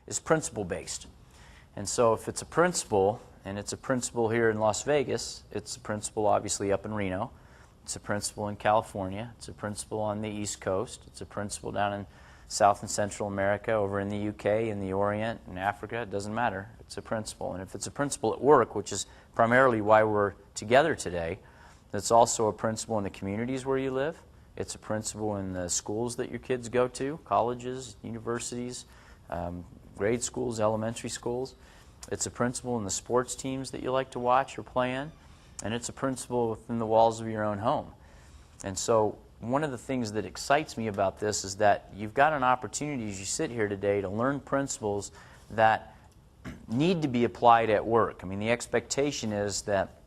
is principle-based. And so if it's a principle, and it's a principle here in Las Vegas, it's a principle obviously up in Reno, it's a principle in California, it's a principle on the East Coast, it's a principle down in South and Central America, over in the UK, in the Orient, in Africa, it doesn't matter. It's a principle. And if it's a principle at work, which is primarily why we're together today, it's also a principle in the communities where you live. It's a principle in the schools that your kids go to, colleges, universities, grade schools, elementary schools. It's a principle in the sports teams that you like to watch or play in. And it's a principle within the walls of your own home. And so one of the things that excites me about this is that you've got an opportunity as you sit here today to learn principles that need to be applied at work. I mean, the expectation is that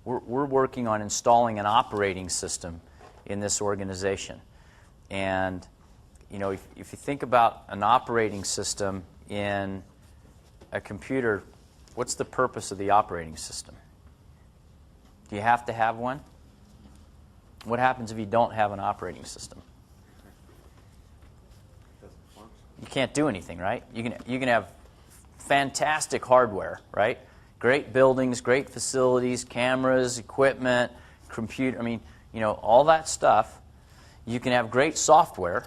we're working on installing an operating system in this organization. And, you know, if you think about an operating system in a computer, what's the purpose of the operating system? Do you have to have one? What happens if you don't have an operating system? You can't do anything, right? You can have fantastic hardware, right? Great buildings, great facilities, cameras, equipment, computer, I mean, you know, all that stuff. You can have great software,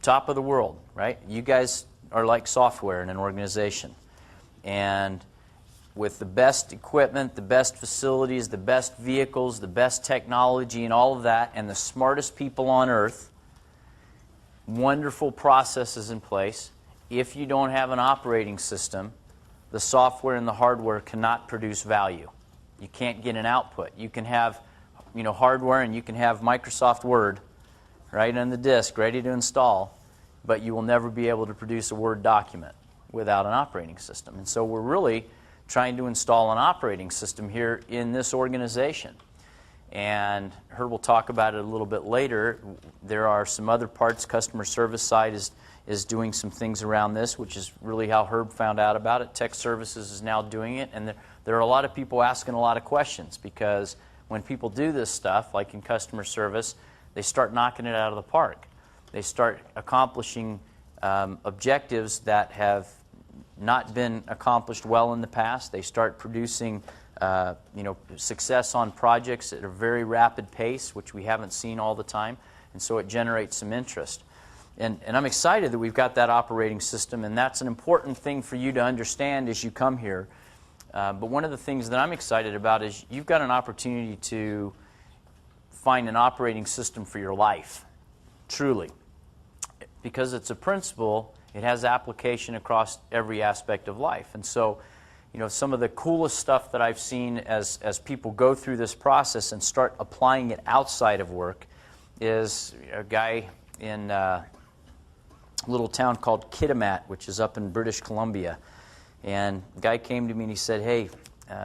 top of the world, right? You guys are like software in an organization. And with the best equipment, the best facilities, the best vehicles, the best technology and all of that, and the smartest people on earth, wonderful processes in place. If you don't have an operating system, the software and the hardware cannot produce value. You can't get an output. You can have, you know, hardware and you can have Microsoft Word right on the disk ready to install, but you will never be able to produce a Word document without an operating system. And so we're really trying to install an operating system here in this organization. And Herb will talk about it a little bit later. There are some other parts. Customer service side is doing some things around this, which is really how Herb found out about it. Tech services is now doing it. And there are a lot of people asking a lot of questions, because when people do this stuff, like in customer service, they start knocking it out of the park. They start accomplishing objectives that have not been accomplished well in the past. They start producing success on projects at a very rapid pace, which we haven't seen all the time, and so it generates some interest. And I'm excited that we've got that operating system, and that's an important thing for you to understand as you come here. But one of the things that I'm excited about is you've got an opportunity to find an operating system for your life, truly. Because it's a principle, it has application across every aspect of life. And so, you know, some of the coolest stuff that I've seen as people go through this process and start applying it outside of work is a guy in a little town called Kitimat, which is up in British Columbia. And the guy came to me and he said, hey,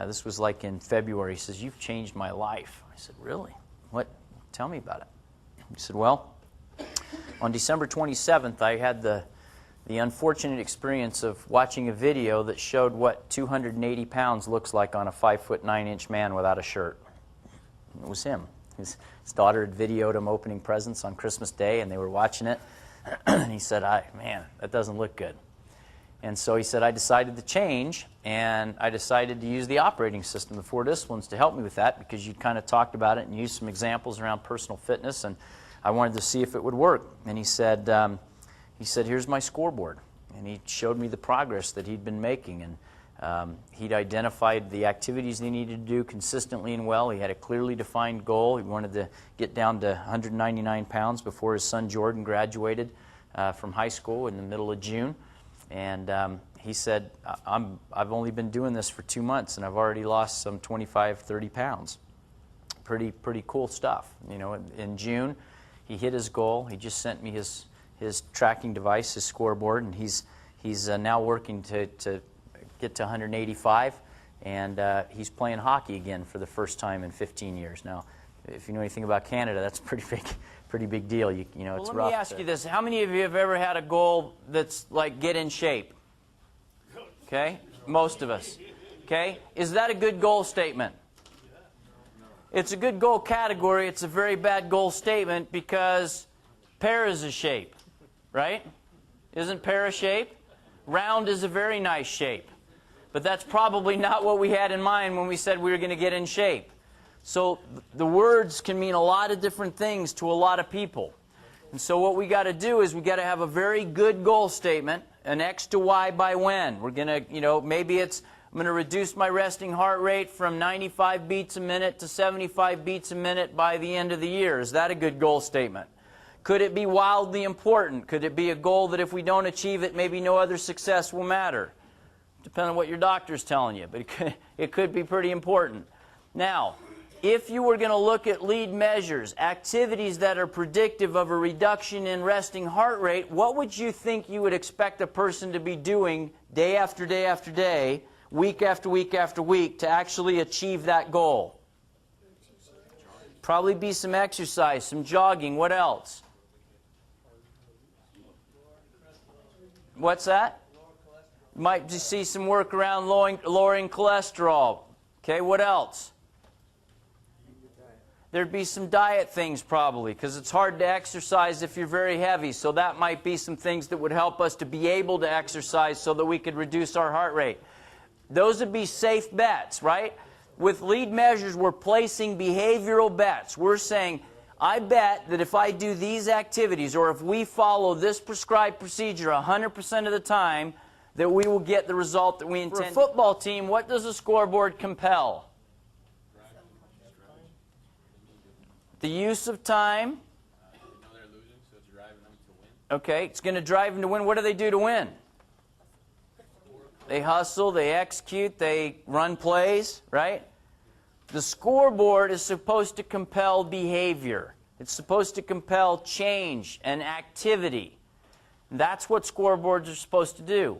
this was like in February. He says, you've changed my life. I said, really? What? Tell me about it. He said, well, on December 27th, I had the unfortunate experience of watching a video that showed what 280 pounds looks like on a 5'9" man without a shirt. It was him. His daughter had videoed him opening presents on Christmas Day, and they were watching it. And he said, man, that doesn't look good. And so he said, I decided to change, and I decided to use the operating system, the 4 disciplines, to help me with that, because you'd kind of talked about it and used some examples around personal fitness, and I wanted to see if it would work. And he said, here's my scoreboard. And he showed me the progress that he'd been making. And he'd identified the activities he needed to do consistently and well. He had a clearly defined goal. He wanted to get down to 199 pounds before his son Jordan graduated from high school in the middle of June. And he said, I've only been doing this for 2 months, and I've already lost some 25, 30 pounds. Pretty cool stuff. You know, in June, he hit his goal. He just sent me his tracking device, his scoreboard, and he's now working to get to 185, and he's playing hockey again for the first time in 15 years. Now, if you know anything about Canada, that's a pretty big deal. You know, it's rough. Let me ask you this: how many of you have ever had a goal that's like get in shape? Okay, most of us. Okay, is that a good goal statement? It's a good goal category. It's a very bad goal statement because pear is a shape, right? Isn't pear a shape? Round is a very nice shape. But that's probably not what we had in mind when we said we were going to get in shape. So the words can mean a lot of different things to a lot of people. And so what we got to do is we got to have a very good goal statement, an X to Y by when. We're going to, maybe it's, I'm going to reduce my resting heart rate from 95 beats a minute to 75 beats a minute by the end of the year. Is that a good goal statement? Could it be wildly important? Could it be a goal that if we don't achieve it, maybe no other success will matter? Depending on what your doctor's telling you, but it could be pretty important. Now, if you were going to look at lead measures, activities that are predictive of a reduction in resting heart rate, what would you think you would expect a person to be doing day after day after day, week after week after week, to actually achieve that goal? Probably be some exercise, some jogging. What else? What's that? Might just see some work around lowering cholesterol. Okay, what else? There'd be some diet things probably, because it's hard to exercise if you're very heavy. So that might be some things that would help us to be able to exercise so that we could reduce our heart rate. Those would be safe bets, right? With lead measures, we're placing behavioral bets. We're saying, I bet that if I do these activities, or if we follow this prescribed procedure 100% of the time, that we will get the result that we intend. For a football team, what does a scoreboard compel? The use of time. They're losing, so it's driving them to win. Okay, it's going to drive them to win. What do they do to win? They hustle, they execute, they run plays, right? The scoreboard is supposed to compel behavior. It's supposed to compel change and activity. That's what scoreboards are supposed to do.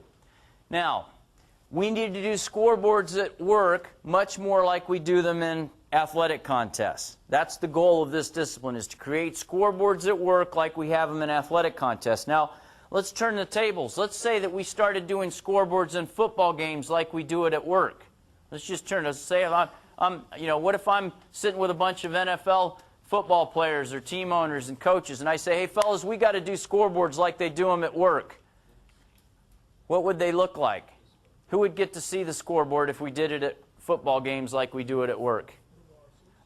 Now, we need to do scoreboards at work much more like we do them in athletic contests. That's the goal of this discipline, is to create scoreboards at work like we have them in athletic contests. Now, let's turn the tables. Let's say that we started doing scoreboards in football games like we do it at work. Let's just turn. Let's say what if I'm sitting with a bunch of NFL football players or team owners and coaches, and I say, hey, fellas, we got to do scoreboards like they do them at work. What would they look like? Who would get to see the scoreboard if we did it at football games like we do it at work?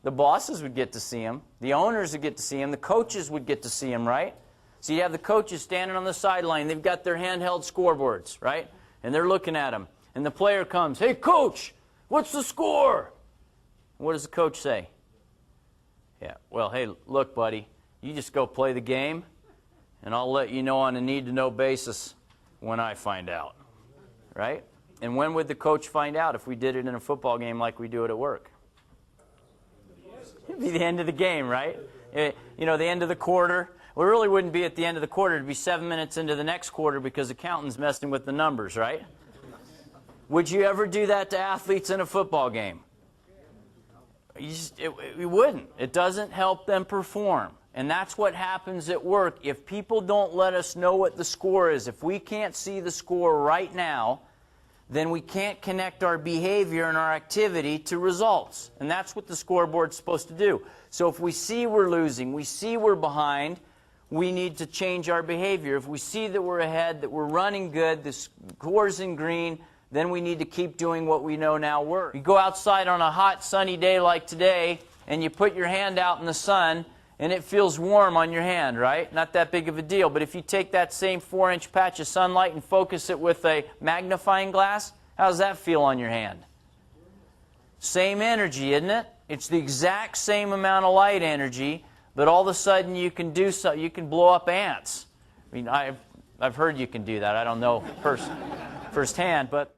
The bosses would get to see them. The owners would get to see them. The coaches would get to see them, right? So you have the coaches standing on the sideline. They've got their handheld scoreboards, right? And they're looking at them. And the player comes, hey, coach, what's the score? What does the coach say? Yeah, well, hey, look, buddy, you just go play the game, and I'll let you know on a need-to-know basis when I find out, right? And when would the coach find out if we did it in a football game like we do it at work? It'd be the end of the game, right? The end of the quarter. Well, it really wouldn't be at the end of the quarter. It'd be 7 minutes into the next quarter because the accountant's messing with the numbers, right? Would you ever do that to athletes in a football game? You wouldn't. It doesn't help them perform. And that's what happens at work. If people don't let us know what the score is, if we can't see the score right now, then we can't connect our behavior and our activity to results. And that's what the scoreboard's supposed to do. So if we see we're losing, we see we're behind, we need to change our behavior. If we see that we're ahead, that we're running good, the score's in green, then we need to keep doing what we know now works. You go outside on a hot, sunny day like today, and you put your hand out in the sun, and it feels warm on your hand, right? Not that big of a deal. But if you take that same 4-inch patch of sunlight and focus it with a magnifying glass, how does that feel on your hand? Same energy, isn't it? It's the exact same amount of light energy, but all of a sudden you can do so. You can blow up ants. I mean, I've heard you can do that. I don't know firsthand, but